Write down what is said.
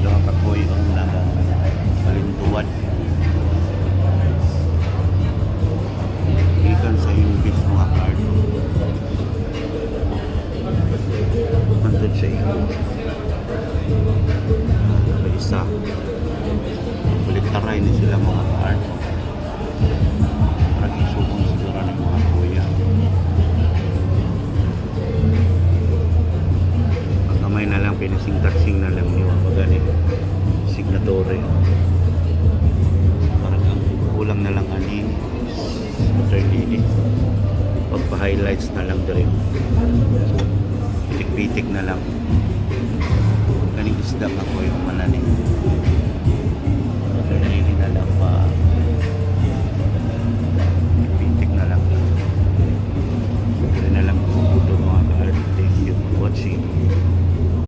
Ito ang kapoy ang palintuan. Ikan sa English mga card. Nandun sa iyo. May isa. Baliktaray na sila mga card. Parang isubong siguro ng mga kuya. Pagkamay na lang, pinasing-taksing na lang niwa. Pagani, signatory. Parang ang kulang na lang ani maternity. Pagpa-highlights na lang din. Pitik-pitik na lang. Galing isda nga po yung manani.